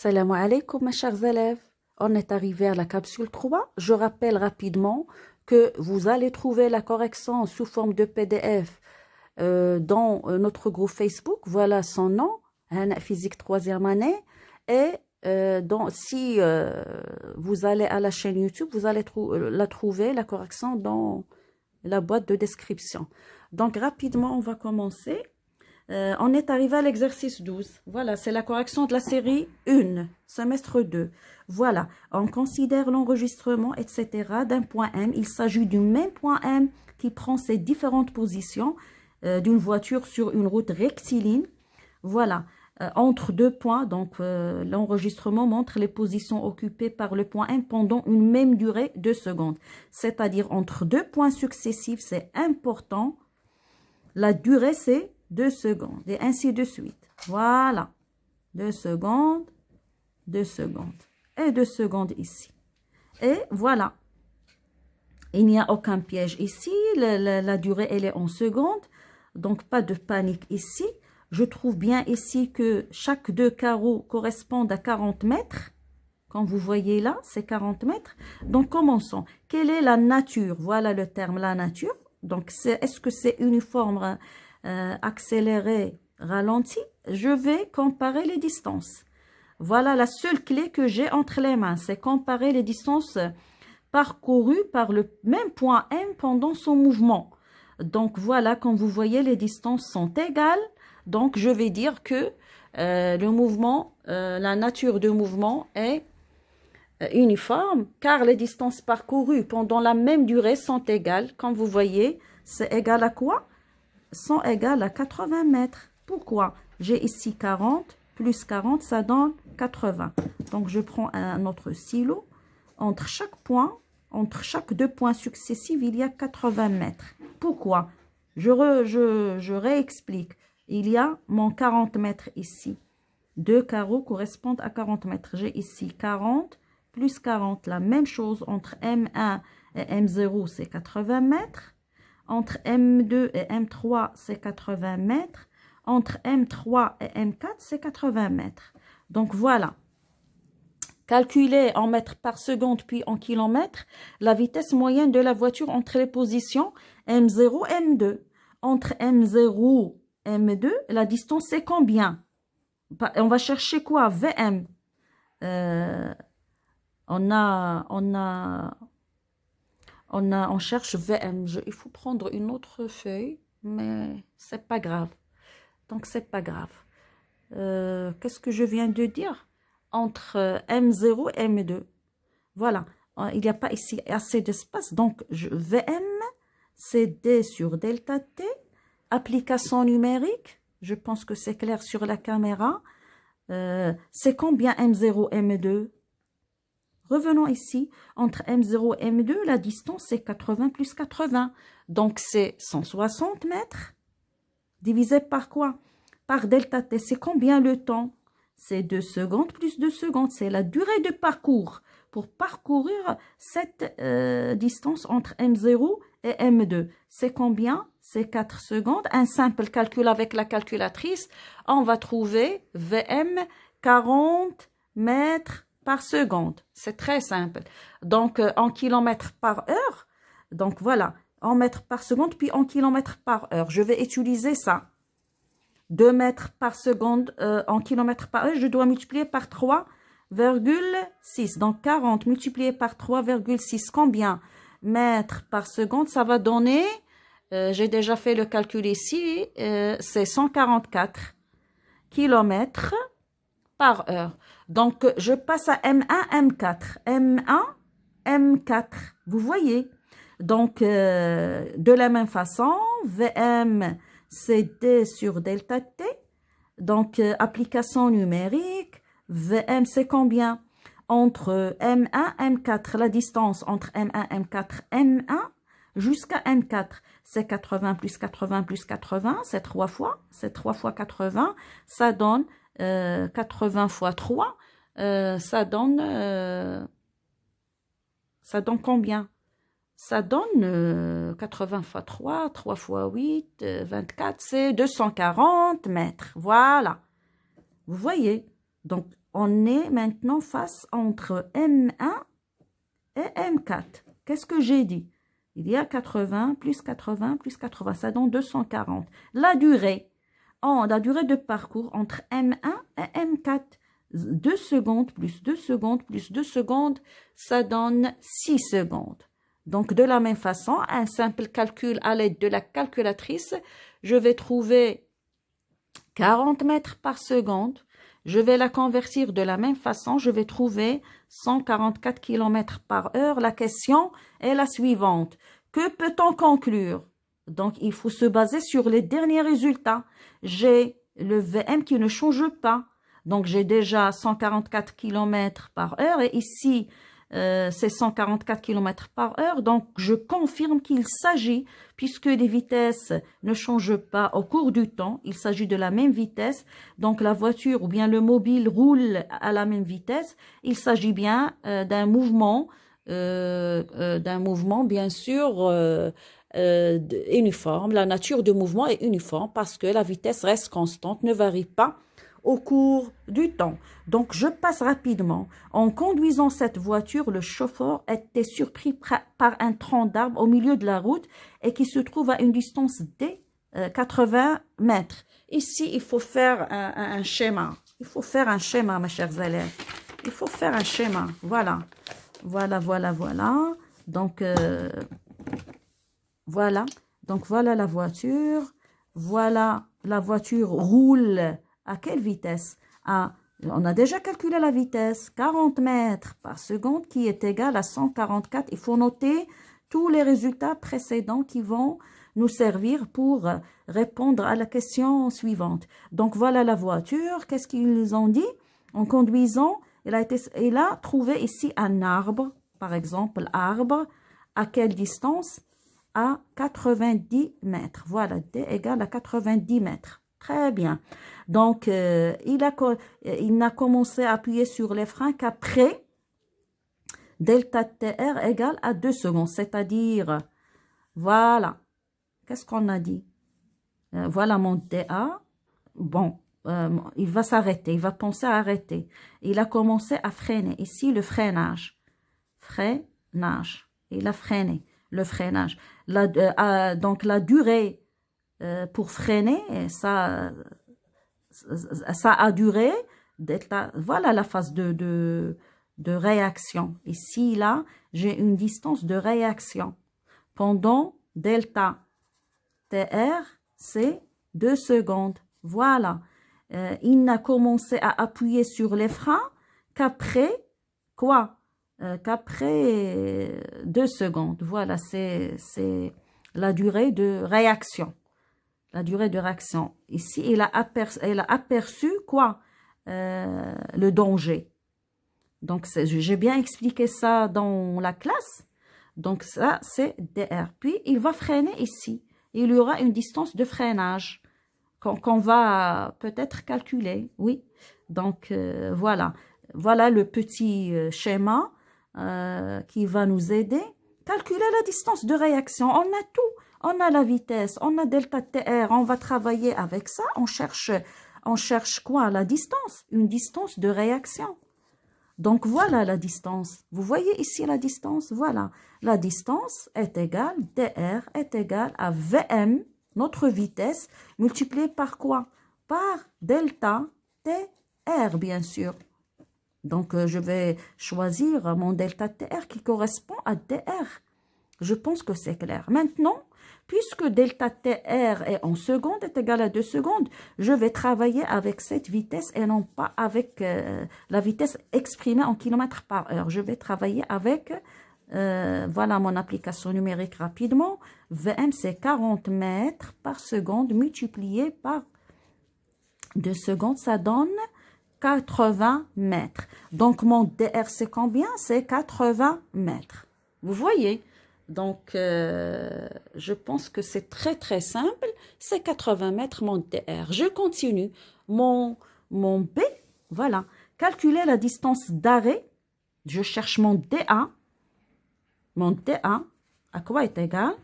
Salam alaikum, mes chers élèves. On est arrivé à la capsule 3. Je rappelle rapidement que vous allez trouver la correction sous forme de PDF dans notre groupe Facebook. Voilà son nom, Hana Physique 3e année. Et si vous allez à la chaîne YouTube, vous allez la trouver, la correction, dans la boîte de description. Donc, rapidement, on va commencer. On est arrivé à l'exercice 12. Voilà, c'est la correction de la série 1, semestre 2. Voilà, on considère l'enregistrement, etc. d'un point M. Il s'agit du même point M qui prend ses différentes positions d'une voiture sur une route rectiligne. Voilà, entre deux points, donc l'enregistrement montre les positions occupées par le point M pendant une même durée de secondes. C'est-à-dire entre deux points successifs, c'est important. La durée, c'est 2 secondes, et ainsi de suite. Voilà, 2 secondes, 2 secondes, et 2 secondes ici. Et voilà, il n'y a aucun piège ici, la durée, elle est en secondes, donc pas de panique ici. Je trouve bien ici que chaque deux carreaux correspondent à 40 mètres. Comme vous voyez là, c'est 40 mètres. Donc, commençons. Quelle est la nature? Voilà le terme, la nature. Donc, est-ce que c'est uniforme, accéléré, ralenti? Je vais comparer les distances. Voilà la seule clé que j'ai entre les mains, c'est comparer les distances parcourues par le même point M pendant son mouvement. Donc voilà, comme vous voyez, les distances sont égales. Donc je vais dire que le mouvement, la nature du mouvement est uniforme, car les distances parcourues pendant la même durée sont égales. Comme vous voyez, c'est égal à quoi? Sont égales à 80 mètres. Pourquoi? J'ai ici 40, plus 40, ça donne 80. Donc, je prends un autre stylo. Entre chaque point, entre chaque deux points successifs, il y a 80 mètres. Pourquoi? Je réexplique. Il y a mon 40 mètres ici. Deux carreaux correspondent à 40 mètres. J'ai ici 40 plus 40. La même chose entre M1 et M0, c'est 80 mètres. Entre M2 et M3, c'est 80 mètres. Entre M3 et M4, c'est 80 mètres. Donc, voilà. Calculer en mètres par seconde puis en kilomètres la vitesse moyenne de la voiture entre les positions M0 et M2. Entre M0 et M2, la distance, c'est combien? On va chercher quoi? VM. On cherche VM. Il faut prendre une autre feuille, mais c'est pas grave. Donc, c'est pas grave. Qu'est-ce que je viens de dire? Entre M0 et M2. Voilà. Il n'y a pas ici assez d'espace. Donc, VM, c'est D sur delta T. Application numérique. Je pense que c'est clair sur la caméra. C'est combien M0 et M2? Revenons ici, entre M0 et M2, la distance c'est 80 plus 80. Donc c'est 160 mètres. Divisé par quoi? Par delta T. C'est combien le temps? C'est 2 secondes plus 2 secondes. C'est la durée de parcours pour parcourir cette distance entre M0 et M2. C'est combien? C'est 4 secondes. Un simple calcul avec la calculatrice. On va trouver VM 40 mètres par seconde. C'est très simple. Donc, en kilomètres par heure. Donc, voilà. En mètres par seconde, puis en kilomètres par heure. Je vais utiliser ça. 2 mètres par seconde en kilomètres par heure. Je dois multiplier par 3,6. Donc, 40 multiplié par 3,6. Combien? Mètres par seconde. Ça va donner, j'ai déjà fait le calcul ici, c'est 144 kilomètres par heure. Donc, je passe à M1, M4. M1, M4. Vous voyez? Donc, de la même façon, VM, c'est D sur delta T. Donc, application numérique. VM, c'est combien? Entre M1, M4, la distance entre M1, M4, M1 jusqu'à M4, c'est 80 plus 80 plus 80, c'est 3 fois. C'est 3 fois 80, ça donne 80 fois 3, ça donne combien? Ça donne 80 fois 3, 3 fois 8, 24, c'est 240 mètres. Voilà. Vous voyez? Donc, on est maintenant face entre M1 et M4. Qu'est-ce que j'ai dit? Il y a 80 plus 80 plus 80, ça donne 240. La durée de parcours entre M1 et M4, 2 secondes plus 2 secondes plus 2 secondes, ça donne 6 secondes. Donc, de la même façon, un simple calcul à l'aide de la calculatrice, je vais trouver 40 mètres par seconde. Je vais la convertir de la même façon. Je vais trouver 144 km par heure. La question est la suivante. Que peut-on conclure? Donc, il faut se baser sur les derniers résultats. J'ai le VM qui ne change pas. Donc, j'ai déjà 144 km par heure. Et ici, c'est 144 km par heure. Donc, je confirme qu'il s'agit, puisque les vitesses ne changent pas au cours du temps, il s'agit de la même vitesse. Donc, la voiture ou bien le mobile roule à la même vitesse. Il s'agit bien d'un mouvement, bien sûr, uniforme. La nature du mouvement est uniforme parce que la vitesse reste constante, ne varie pas au cours du temps. Donc, je passe rapidement. En conduisant cette voiture, le chauffeur était surpris par un tronc d'arbre au milieu de la route et qui se trouve à une distance de 80 mètres. Ici, il faut faire un schéma. Il faut faire un schéma, mes chers élèves. Il faut faire un schéma. Voilà. Voilà. Donc, voilà. Donc, voilà la voiture. Voilà, la voiture roule. À quelle vitesse? On a déjà calculé la vitesse, 40 mètres par seconde qui est égale à 144. Il faut noter tous les résultats précédents qui vont nous servir pour répondre à la question suivante. Donc, voilà la voiture. Qu'est-ce qu'ils ont dit? En conduisant, il a trouvé ici un arbre, par exemple, arbre. À quelle distance? À 90 mètres. Voilà, D égale à 90 mètres. Très bien. Donc, il n'a commencé à appuyer sur les freins qu'après delta TR égale à 2 secondes. C'est-à-dire, voilà. Qu'est-ce qu'on a dit? Voilà mon DA. Bon, il va s'arrêter. Il va penser à arrêter. Il a commencé à freiner. Ici, le freinage. Freinage. Il a freiné. Le freinage. Donc, la durée pour freiner, ça a duré, voilà la phase de réaction. Ici, là, j'ai une distance de réaction. Pendant delta TR, c'est 2 secondes. Voilà. Il n'a commencé à appuyer sur les freins qu'après, quoi? Qu'après 2 secondes. Voilà, c'est la durée de réaction. La durée de réaction. Ici, il a aperçu quoi? Le danger. Donc, j'ai bien expliqué ça dans la classe. Donc, ça, c'est DR. Puis, il va freiner ici. Il y aura une distance de freinage qu'on va peut-être calculer. Oui. Donc, voilà. Voilà le petit schéma qui va nous aider. Calculer la distance de réaction. On a tout. On a la vitesse, on a delta TR, on va travailler avec ça. On cherche quoi? La distance, une distance de réaction. Donc, voilà la distance. Vous voyez ici la distance? Voilà. La distance est égale, DR est égale à VM, notre vitesse, multipliée par quoi? Par delta TR, bien sûr. Donc, je vais choisir mon delta TR qui correspond à DR. Je pense que c'est clair. Maintenant, puisque delta TR est en secondes, est égal à 2 secondes, je vais travailler avec cette vitesse et non pas avec la vitesse exprimée en kilomètres par heure. Je vais travailler avec, voilà mon application numérique rapidement. VM, c'est 40 mètres par seconde multiplié par 2 secondes, ça donne 80 mètres. Donc, mon DR, c'est combien? C'est 80 mètres. Vous voyez? Donc, je pense que c'est très, très simple. C'est 80 mètres mon DR. Je continue. Mon B, voilà. Calculer la distance d'arrêt. Je cherche mon DA. Mon DA, à quoi est égal?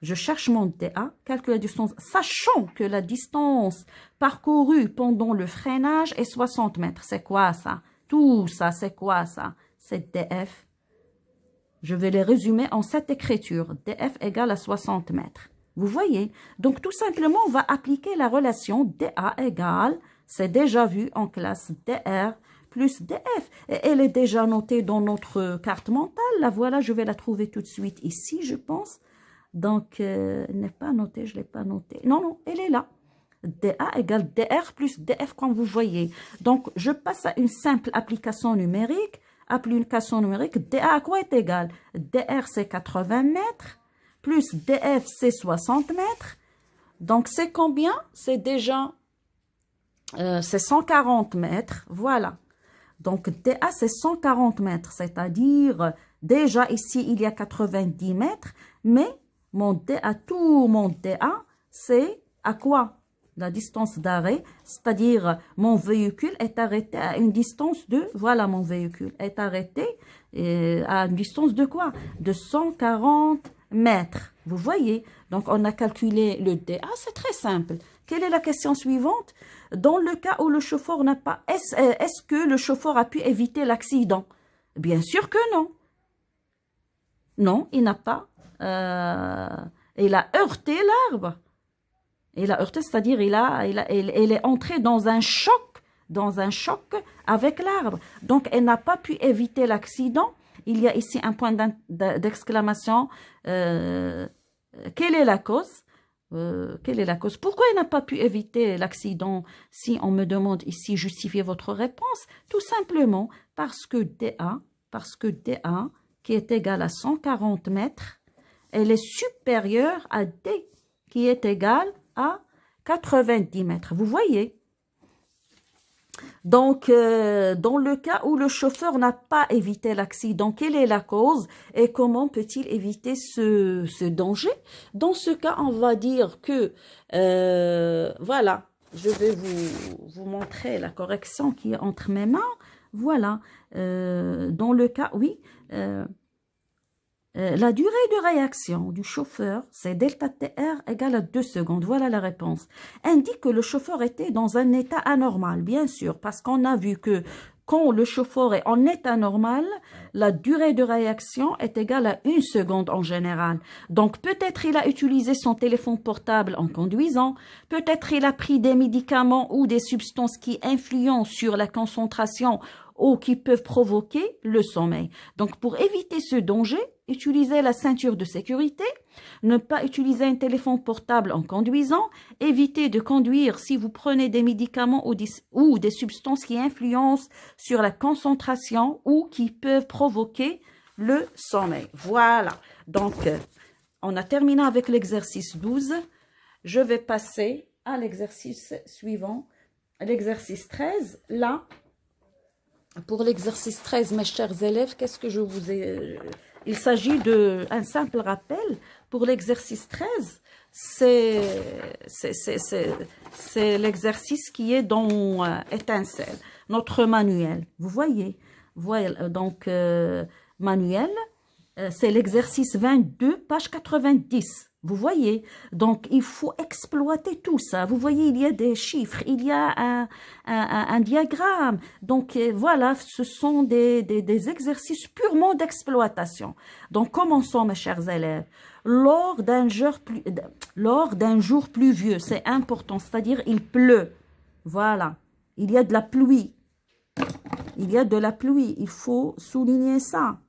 je cherche mon DA, calcule la distance, sachant que la distance parcourue pendant le freinage est 60 mètres. C'est quoi ça? Tout ça, c'est quoi ça? C'est DF. Je vais les résumer en cette écriture. DF égale à 60 mètres. Vous voyez? Donc, tout simplement, on va appliquer la relation DA égale, c'est déjà vu en classe, DR plus DF. Et elle est déjà notée dans notre carte mentale. La voilà, je vais la trouver tout de suite ici, je pense. Donc, elle n'est pas notée, je ne l'ai pas notée. Non, non, elle est là. DA égale DR plus DF, comme vous voyez. Donc, je passe à une simple application numérique. Application numérique, DA à quoi est égal? DR, c'est 80 mètres, plus DF, c'est 60 mètres. Donc, c'est combien? C'est déjà, c'est 140 mètres, voilà. Donc, DA, c'est 140 mètres, c'est-à-dire, déjà ici, il y a 90 mètres, mais mon DA, tout mon DA, c'est à quoi? La distance d'arrêt, c'est-à-dire mon véhicule est arrêté à une distance de, voilà mon véhicule est arrêté à une distance de quoi? De 140 mètres. Vous voyez? Donc, on a calculé le DA, c'est très simple. Quelle est la question suivante? Dans le cas où le chauffeur n'a pas, est-ce que le chauffeur a pu éviter l'accident? Bien sûr que non. Non, il n'a pas. Il a heurté l'arbre. Il a heurté, c'est-à-dire il est entré dans un choc avec l'arbre. Donc, elle n'a pas pu éviter l'accident. Il y a ici un point d'exclamation. Quelle est la cause? Quelle est la cause? Pourquoi elle n'a pas pu éviter l'accident? Si on me demande ici, justifier votre réponse, tout simplement parce que DA, qui est égal à 140 mètres, elle est supérieure à D, qui est égal à 90 mètres. Vous voyez? Donc, dans le cas où le chauffeur n'a pas évité l'accident, quelle est la cause et comment peut-il éviter ce danger? Dans ce cas, on va dire que, voilà, je vais vous montrer la correction qui est entre mes mains. Voilà, dans le cas, oui, la durée de réaction du chauffeur, c'est delta TR égale à 2 secondes. Voilà la réponse. Indique que le chauffeur était dans un état anormal, bien sûr, parce qu'on a vu que quand le chauffeur est en état normal, la durée de réaction est égale à 1 seconde en général. Donc, peut-être il a utilisé son téléphone portable en conduisant, peut-être il a pris des médicaments ou des substances qui influencent sur la concentration ou qui peuvent provoquer le sommeil. Donc, pour éviter ce danger, utilisez la ceinture de sécurité, ne pas utiliser un téléphone portable en conduisant, évitez de conduire si vous prenez des médicaments ou des substances qui influencent sur la concentration ou qui peuvent provoquer le sommeil. Voilà. Donc, on a terminé avec l'exercice 12. Je vais passer à l'exercice suivant, l'exercice 13. Là, pour l'exercice 13, mes chers élèves, qu'est-ce que je vous ai... Il s'agit d'un simple rappel. Pour l'exercice 13, c'est l'exercice qui est dans Étincelle, notre manuel. Vous voyez, voilà, donc manuel, c'est l'exercice 22, page 90. Vous voyez, donc il faut exploiter tout ça. Vous voyez, il y a des chiffres, il y a un diagramme. Donc voilà, ce sont des exercices purement d'exploitation. Donc commençons, mes chers élèves. Lors d'un jour pluvieux, c'est important, c'est-à-dire il pleut. Voilà, il y a de la pluie. Il y a de la pluie, il faut souligner ça.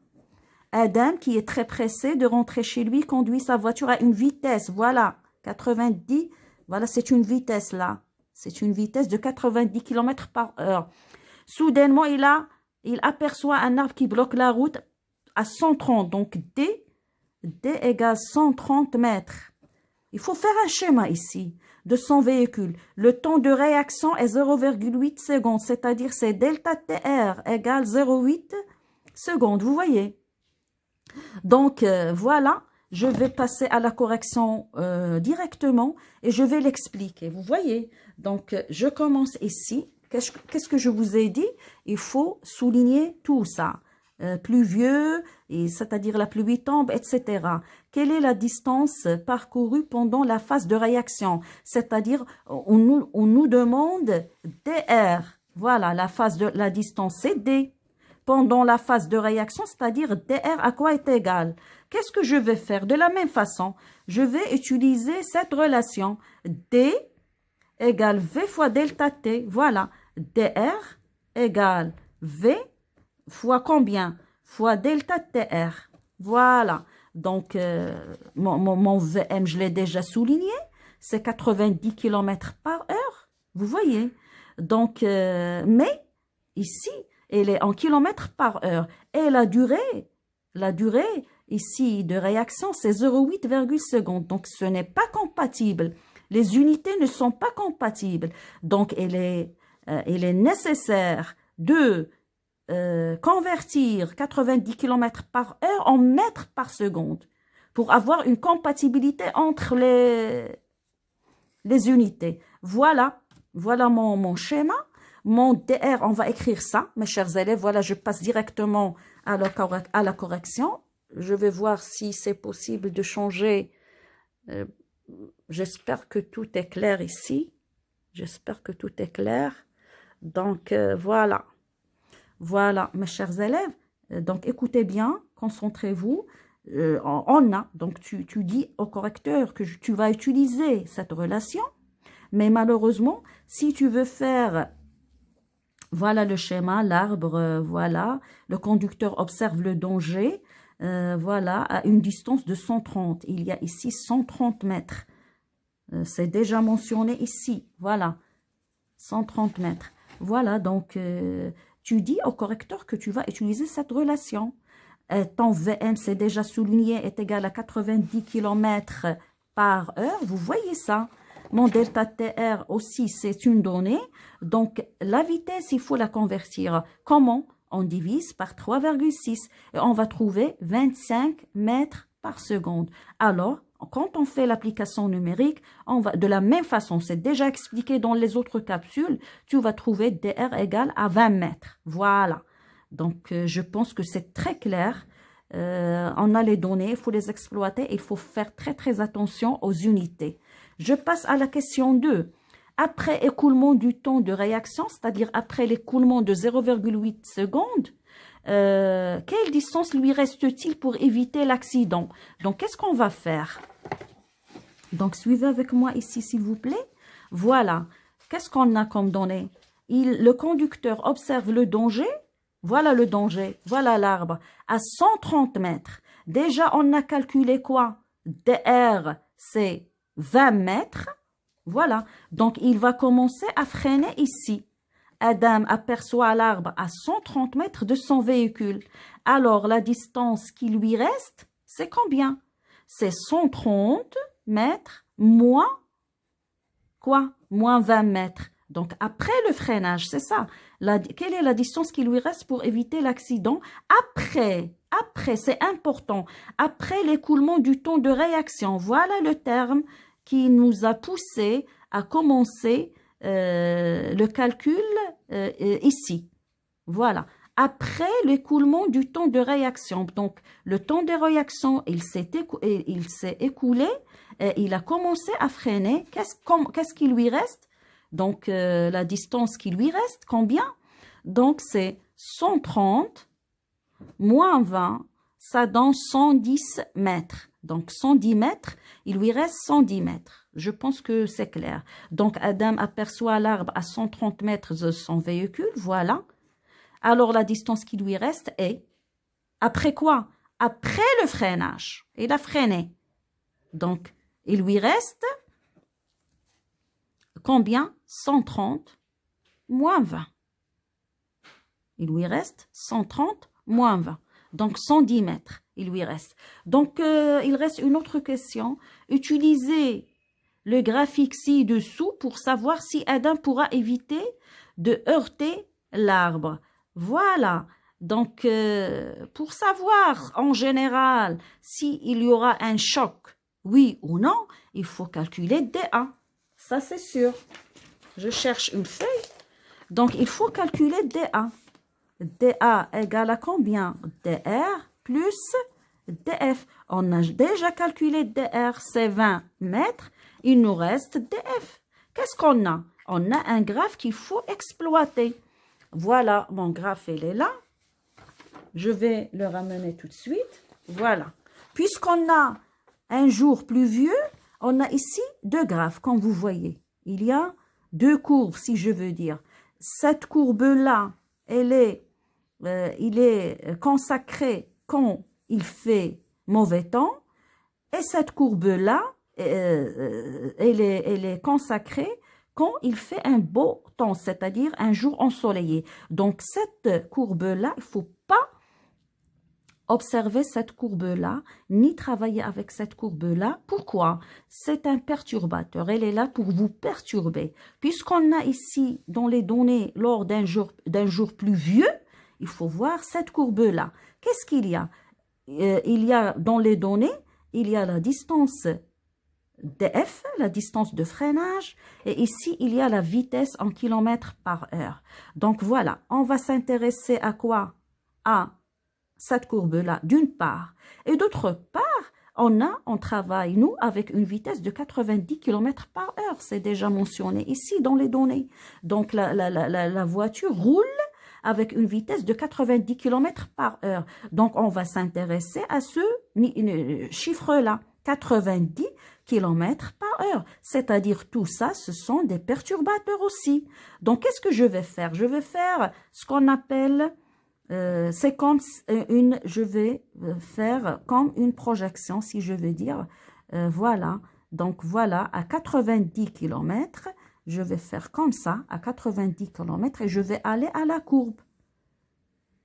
Adam, qui est très pressé de rentrer chez lui, conduit sa voiture à une vitesse, voilà, 90, voilà, c'est une vitesse là. C'est une vitesse de 90 km par heure. Soudainement, il aperçoit un arbre qui bloque la route à 130, donc D égale 130 mètres. Il faut faire un schéma ici de son véhicule. Le temps de réaction est 0,8 secondes, c'est-à-dire c'est delta TR égale 0,8 secondes, vous voyez. Donc, voilà, je vais passer à la correction directement et je vais l'expliquer. Vous voyez, donc, je commence ici. Qu'est-ce que je vous ai dit? Il faut souligner tout ça. pluvieux, c'est-à-dire la pluie tombe, etc. Quelle est la distance parcourue pendant la phase de réaction? C'est-à-dire, on nous demande dr. Voilà, la distance, c'est d. Pendant la phase de réaction, c'est-à-dire dr à quoi est égal? Qu'est-ce que je vais faire? De la même façon, je vais utiliser cette relation. D égale V fois delta T. Voilà, dr égale V fois combien? Fois delta TR. Voilà. Donc, mon VM, je l'ai déjà souligné. C'est 90 km par heure. Vous voyez. Donc, mais ici, elle est en kilomètres par heure. Et la durée ici de réaction, c'est 0,8 secondes. Donc, ce n'est pas compatible. Les unités ne sont pas compatibles. Donc, il est nécessaire de convertir 90 km par heure en mètres par seconde pour avoir une compatibilité entre les unités. Voilà mon schéma. Mon DR, on va écrire ça, mes chers élèves. Voilà, je passe directement à la correction. Je vais voir si c'est possible de changer. J'espère que tout est clair ici. J'espère que tout est clair. Donc, voilà. Voilà, mes chers élèves. Donc, écoutez bien, concentrez-vous. On a, donc tu dis au correcteur que tu vas utiliser cette relation. Mais malheureusement, si tu veux faire, voilà le schéma, l'arbre, voilà, le conducteur observe le danger, voilà, à une distance de 130. Il y a ici 130 mètres. C'est déjà mentionné ici, voilà, 130 mètres. Voilà, donc, tu dis au correcteur que tu vas utiliser cette relation. Ton VM, c'est déjà souligné, est égal à 90 km par heure. Vous voyez ça. Mon delta TR aussi, c'est une donnée. Donc, la vitesse, il faut la convertir. Comment? On divise par 3,6 et on va trouver 25 mètres par seconde. Alors, quand on fait l'application numérique, on va de la même façon, c'est déjà expliqué dans les autres capsules, tu vas trouver dr égale à 20 mètres. Voilà. Donc, je pense que c'est très clair. On a les données, il faut les exploiter. Il faut faire très, très attention aux unités. Je passe à la question 2. Après écoulement du temps de réaction, c'est-à-dire après l'écoulement de 0,8 secondes, quelle distance lui reste-t-il pour éviter l'accident? Donc, qu'est-ce qu'on va faire? Donc, suivez avec moi ici, s'il vous plaît. Voilà. Qu'est-ce qu'on a comme données? Le conducteur observe le danger. Voilà le danger. Voilà l'arbre. À 130 mètres. Déjà, on a calculé quoi? dr, c'est 20 mètres. Voilà. Donc, il va commencer à freiner ici. Adam aperçoit l'arbre à 130 mètres de son véhicule. Alors, la distance qui lui reste, c'est combien? C'est 130 mètres moins quoi? Moins 20 mètres. Donc, après le freinage, c'est ça. Quelle est la distance qui lui reste pour éviter l'accident? Après, c'est important. Après l'écoulement du temps de réaction. Voilà le terme qui nous a poussé à commencer le calcul ici. Voilà. Après l'écoulement du temps de réaction. Donc, le temps de réaction, il s'est écoulé. Il a commencé à freiner. Qu'est-ce qui lui reste? Donc, la distance qui lui reste, combien? Donc, c'est 130 moins 20, ça donne 110 mètres. Donc, 110 mètres, il lui reste 110 mètres. Je pense que c'est clair. Donc, Adam aperçoit l'arbre à 130 mètres de son véhicule, voilà. Alors, la distance qui lui reste est, après quoi? Après le freinage. Il a freiné. Donc, il lui reste combien? 130 moins 20. Il lui reste 130 moins 20. Donc, 110 mètres, il lui reste. Donc, il reste une autre question. Utilisez le graphique ci-dessous pour savoir si Adam pourra éviter de heurter l'arbre. Voilà. Donc, pour savoir en général s'il y aura un choc, oui ou non, il faut calculer DA. Ça, c'est sûr. Je cherche une feuille. Donc, il faut calculer DA. DA égale à combien? DR plus DF. On a déjà calculé DR, c'est 20 mètres. Il nous reste DF. Qu'est-ce qu'on a? On a un graphe qu'il faut exploiter. Voilà, mon graphe, il est là. Je vais le ramener tout de suite. Voilà. Puisqu'on a un jour pluvieux, on a ici deux graphes, comme vous voyez. Il y a deux courbes, si je veux dire. Cette courbe-là, il est consacré quand il fait mauvais temps. Et cette courbe-là, elle est consacrée quand il fait un beau temps, c'est-à-dire un jour ensoleillé. Donc, cette courbe-là, il ne faut pas observer cette courbe-là, ni travailler avec cette courbe-là. Pourquoi? C'est un perturbateur. Elle est là pour vous perturber. Puisqu'on a ici, dans les données, lors d'un jour pluvieux, il faut voir cette courbe-là. Qu'est-ce qu'il y a? Il y a dans les données, il y a la distance df, la distance de freinage, et ici, il y a la vitesse en kilomètres par heure. Donc, voilà, on va s'intéresser à quoi? À cette courbe-là, d'une part. Et d'autre part, on travaille, nous, avec une vitesse de 90 km par heure. C'est déjà mentionné ici dans les données. Donc, la voiture roule avec une vitesse de 90 km par heure. Donc, on va s'intéresser à ce chiffre-là, 90 km par heure. C'est-à-dire, tout ça, ce sont des perturbateurs aussi. Donc, qu'est-ce que je vais faire? Je vais faire ce qu'on appelle... c'est comme je vais faire comme une projection, si je veux dire. Voilà. Donc, voilà, à 90 km, je vais faire comme ça, à 90 km, et je vais aller à la courbe.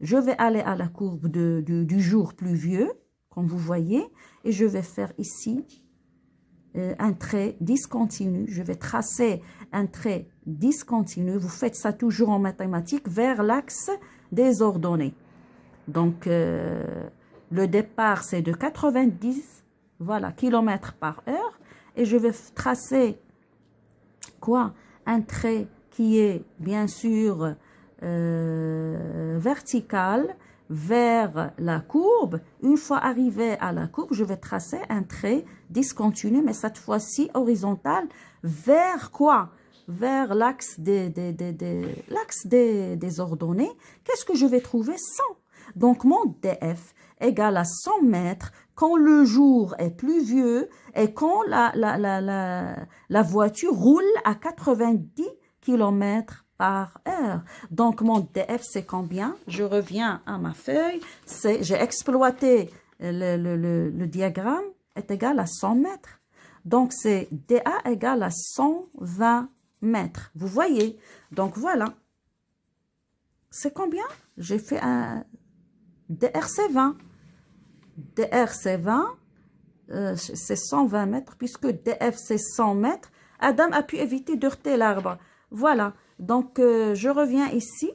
Je vais aller à la courbe du jour pluvieux, comme vous voyez, et je vais faire ici un trait discontinu. Je vais tracer un trait discontinu. Vous faites ça toujours en mathématiques vers l'axe des ordonnées. Donc, le départ, c'est de 90 voilà, km par heure. Et je vais tracer quoi? Un trait qui est bien sûr vertical vers la courbe. Une fois arrivé à la courbe, je vais tracer un trait discontinu, mais cette fois-ci horizontal, vers quoi? Vers l'axe des ordonnées. Qu'est-ce que je vais trouver? 100. Donc, mon DF égale à 100 mètres quand le jour est pluvieux et quand la voiture roule à 90 km par heure. Donc, mon DF, c'est combien? Je reviens à ma feuille. J'ai exploité le diagramme, est égal à 100 mètres. Donc, c'est DA égale à 120 mètres. Vous voyez? Donc, voilà. C'est combien? J'ai fait un DRC 20. DRC 20, c'est 120 mètres, puisque DF, c'est 100 mètres. Adam a pu éviter d'heurter l'arbre. Voilà. Donc, je reviens ici.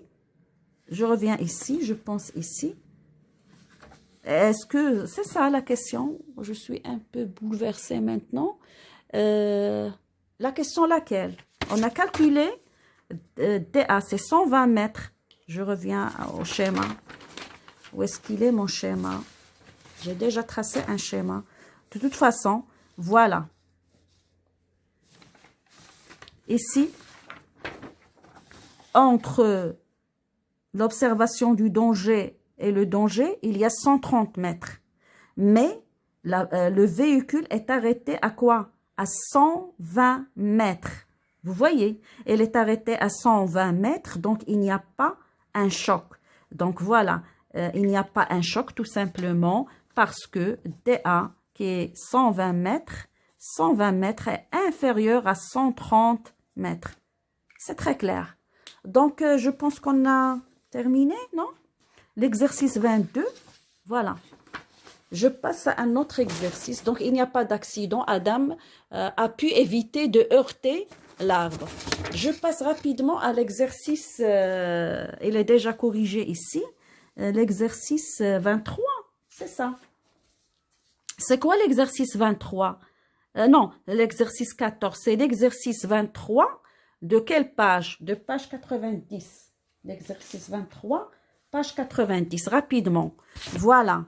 Je pense ici. Est-ce que c'est ça la question? Je suis un peu bouleversée maintenant. La question laquelle? On a calculé DA, c'est 120 mètres. Je reviens au schéma. Où est-ce qu'il est mon schéma? J'ai déjà tracé un schéma. De toute façon, voilà. Ici, entre l'observation du danger et le danger, il y a 130 mètres. Mais le véhicule est arrêté à quoi? À 120 mètres. Vous voyez, elle est arrêtée à 120 mètres, donc il n'y a pas un choc. Donc voilà, il n'y a pas un choc tout simplement parce que DA, qui est 120 mètres est inférieur à 130 mètres. C'est très clair. Donc, je pense qu'on a terminé, non? L'exercice 22, voilà. Je passe à un autre exercice. Donc, il n'y a pas d'accident. Adam a pu éviter de heurter l'arbre. Je passe rapidement à l'exercice, il est déjà corrigé ici, l'exercice 23, c'est ça. C'est quoi l'exercice 23? Non, l'exercice 14, c'est l'exercice 23. De quelle page? De page 90. L'exercice 23, page 90, rapidement. Voilà.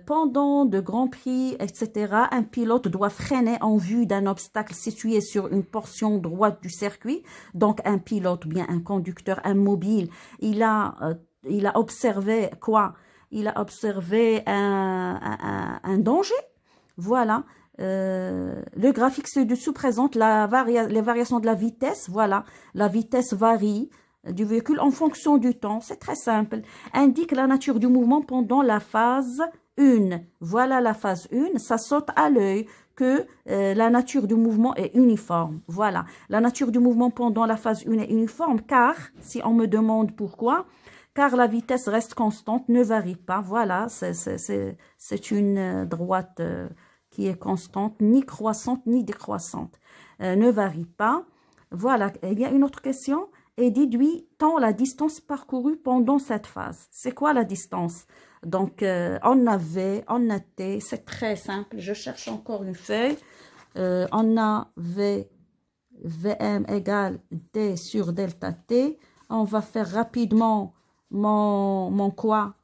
Pendant de grands prix, etc., un pilote doit freiner en vue d'un obstacle situé sur une portion droite du circuit. Donc, un pilote, bien un conducteur, un mobile, il a observé quoi? Il a observé un danger. Voilà. Le graphique ci-dessous présente les variations de la vitesse. Voilà. La vitesse varie du véhicule en fonction du temps. C'est très simple. Indique la nature du mouvement pendant la phase 1. Voilà la phase 1. Ça saute à l'œil que la nature du mouvement est uniforme. Voilà. La nature du mouvement pendant la phase 1 est uniforme car, si on me demande pourquoi, car la vitesse reste constante, ne varie pas. Voilà, c'est une droite qui est constante, ni croissante, ni décroissante. Ne varie pas. Voilà, il y a une autre question. Et déduit tant la distance parcourue pendant cette phase. C'est quoi la distance? Donc, on a V, on a T, c'est très simple. Je cherche encore une feuille. On a V, Vm égale D sur delta T. On va faire rapidement mon quoi?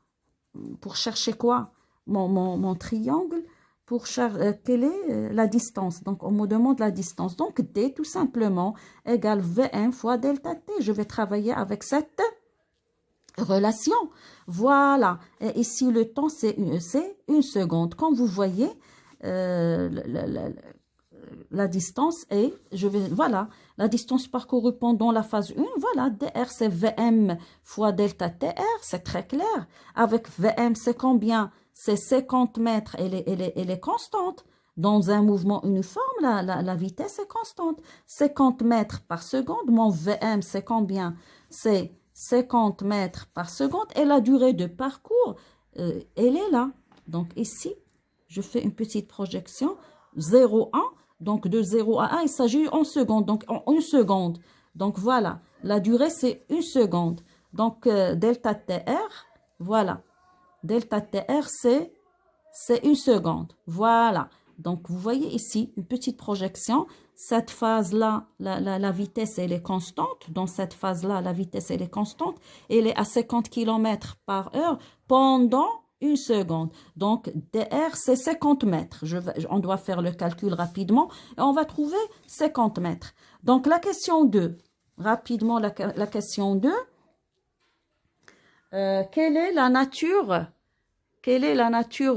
Pour chercher quoi? Mon triangle. Pour chercher quelle est la distance. Donc, on me demande la distance. Donc, D, tout simplement, égale V1 fois delta T. Je vais travailler avec cette relation. Voilà. Et ici, le temps, c'est une seconde. Comme vous voyez, la distance est, voilà, la distance parcourue pendant la phase 1, voilà, dr, c'est Vm fois delta Tr, c'est très clair. Avec Vm, c'est combien? C'est 50 mètres, elle est constante. Dans un mouvement uniforme, la vitesse est constante. 50 mètres par seconde, mon Vm, c'est combien? C'est 50 mètres par seconde. Et la durée de parcours, elle est là. Donc ici, je fais une petite projection. 0,1. Donc de 0 à 1, il s'agit en secondes. Donc en une seconde. Donc voilà, la durée, c'est une seconde. Donc delta Tr, voilà. Delta Tr, c'est une seconde. Voilà. Donc, vous voyez ici une petite projection. Cette phase-là, la vitesse, elle est constante. Dans cette phase-là, la vitesse, elle est constante. Elle est à 50 km par heure pendant une seconde. Donc, dr, c'est 50 mètres. On doit faire le calcul rapidement. Et on va trouver 50 mètres. Donc, la question 2. Rapidement, la question 2. Quelle est la nature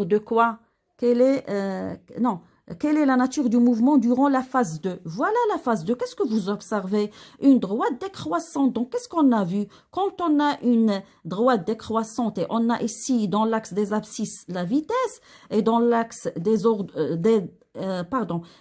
de quoi? Quelle est la nature du mouvement durant la phase 2? Voilà la phase 2. Qu'est-ce que vous observez? Une droite décroissante. Donc, qu'est-ce qu'on a vu? Quand on a une droite décroissante et on a ici dans l'axe des abscisses la vitesse et dans l'axe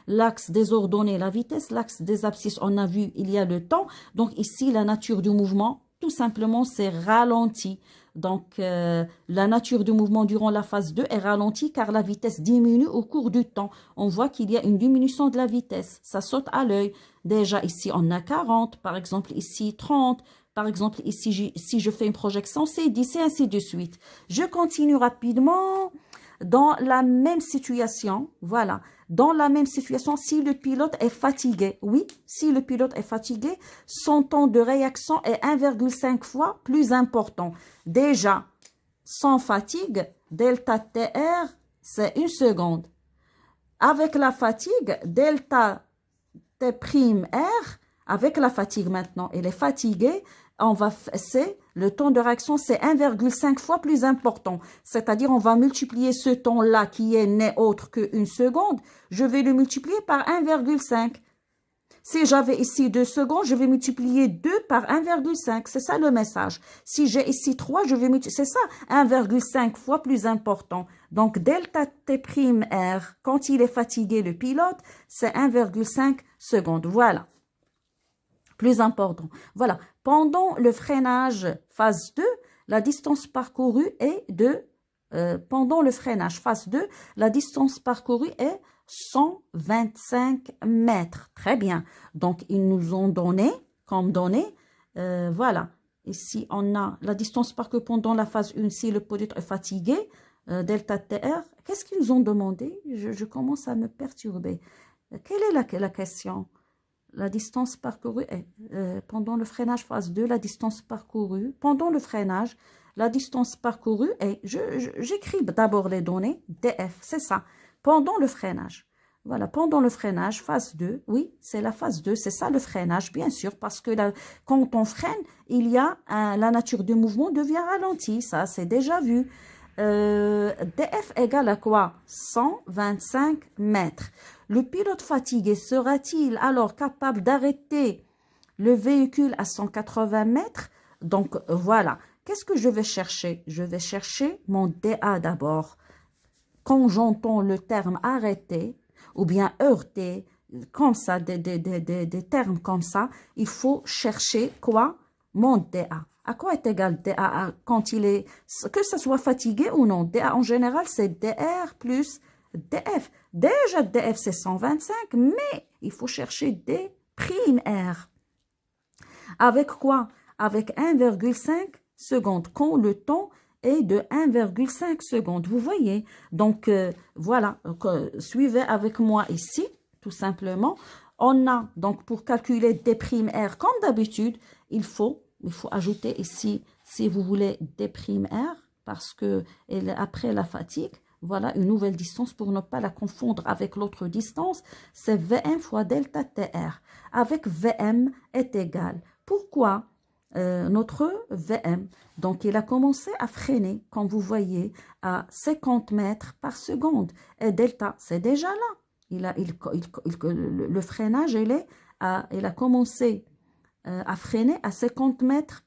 l'axe des ordonnées la vitesse, l'axe des abscisses, on a vu, il y a le temps. Donc, ici, la nature du mouvement, tout simplement, c'est ralenti. Donc, la nature du mouvement durant la phase 2 est ralentie car la vitesse diminue au cours du temps. On voit qu'il y a une diminution de la vitesse. Ça saute à l'œil. Déjà, ici, on a 40. Par exemple, ici, 30. Par exemple, ici, si je fais une projection, c'est 10 et ainsi de suite. Je continue rapidement. Dans la même situation, voilà, dans la même situation, si le pilote est fatigué, oui, si le pilote est fatigué, son temps de réaction est 1,5 fois plus important. Déjà, sans fatigue, delta Tr, c'est une seconde. Avec la fatigue, delta T'R, avec la fatigue maintenant, il est fatigué, le temps de réaction, c'est 1,5 fois plus important. C'est-à-dire, on va multiplier ce temps-là qui n'est autre qu'une seconde. Je vais le multiplier par 1,5. Si j'avais ici 2 secondes, je vais multiplier 2 par 1,5. C'est ça le message. Si j'ai ici 3, je vais multiplier. C'est ça, 1,5 fois plus important. Donc, delta T'R, quand il est fatigué, le pilote, c'est 1,5 secondes. Voilà. Plus important. Voilà. Pendant le freinage phase 2, la distance parcourue est pendant le freinage phase 2, la distance parcourue est 125 mètres. Très bien. Donc, ils nous ont donné, comme donné, voilà. Ici, on a la distance parcourue pendant la phase 1, si le pilote est fatigué, delta Tr. Qu'est-ce qu'ils nous ont demandé? Je commence à me perturber. Quelle est la question? La distance parcourue est, pendant le freinage phase 2, la distance parcourue pendant le freinage, la distance parcourue est, j'écris d'abord les données, DF, c'est ça, pendant le freinage. Voilà, pendant le freinage, phase 2, oui, c'est la phase 2, c'est ça le freinage, bien sûr, parce que quand on freine, il y a la nature du mouvement devient ralentie, ça c'est déjà vu. DF égale à quoi? 125 mètres. Le pilote fatigué sera-t-il alors capable d'arrêter le véhicule à 180 mètres? Donc voilà, qu'est-ce que je vais chercher? Je vais chercher mon DA d'abord. Quand j'entends le terme arrêter, ou bien heurter, comme ça, des termes comme ça, il faut chercher quoi? Mon DA. À quoi est égal DA quand il est, que ce soit fatigué ou non? DA en général, c'est DR plus DF. Déjà, DF, c'est 125, mais il faut chercher des primes R. Avec quoi? Avec 1,5 secondes, quand le temps est de 1,5 secondes. Vous voyez? Donc, voilà, suivez avec moi ici, tout simplement. On a, donc, pour calculer des primes R, comme d'habitude, il faut ajouter ici, si vous voulez, des primes R, parce que après la fatigue, voilà une nouvelle distance pour ne pas la confondre avec l'autre distance, c'est Vm fois delta TR, avec Vm est égal. Pourquoi notre VM? Donc, il a commencé à freiner, comme vous voyez, à 50 mètres par seconde. Et delta, c'est déjà là. Le freinage, il a commencé à freiner à 50 mètres.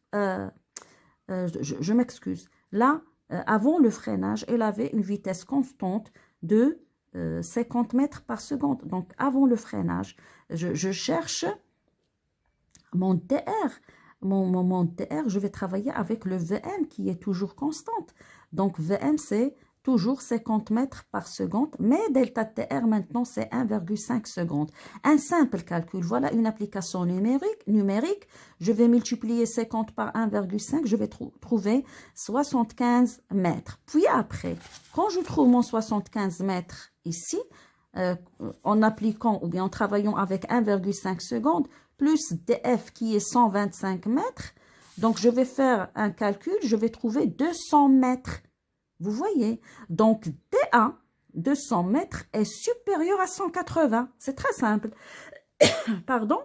Je m'excuse. Là, avant le freinage, il avait une vitesse constante de 50 mètres par seconde. Donc, avant le freinage, je cherche mon DR. Mon DR, je vais travailler avec le VM qui est toujours constante. Donc, VM, c'est toujours 50 mètres par seconde, mais delta TR, maintenant, c'est 1,5 secondes. Un simple calcul, voilà une application numérique. Je vais multiplier 50 par 1,5, je vais trouver 75 mètres. Puis après, quand je trouve mon 75 mètres ici, en appliquant ou bien en travaillant avec 1,5 secondes, plus DF qui est 125 mètres. Donc, je vais faire un calcul, je vais trouver 200 mètres. Vous voyez? Donc, DA, 200 mètres, est supérieur à 180. C'est très simple. Pardon?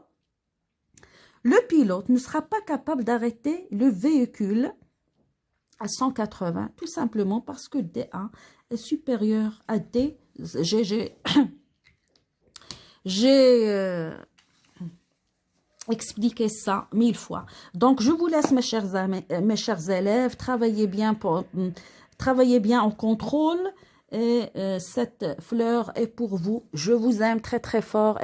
Le pilote ne sera pas capable d'arrêter le véhicule à 180, tout simplement parce que DA est supérieur à D. J'ai expliqué ça 1000 fois. Donc, je vous laisse, mes chers élèves, travaillez bien en contrôle. Et cette fleur est pour vous. Je vous aime très, très fort.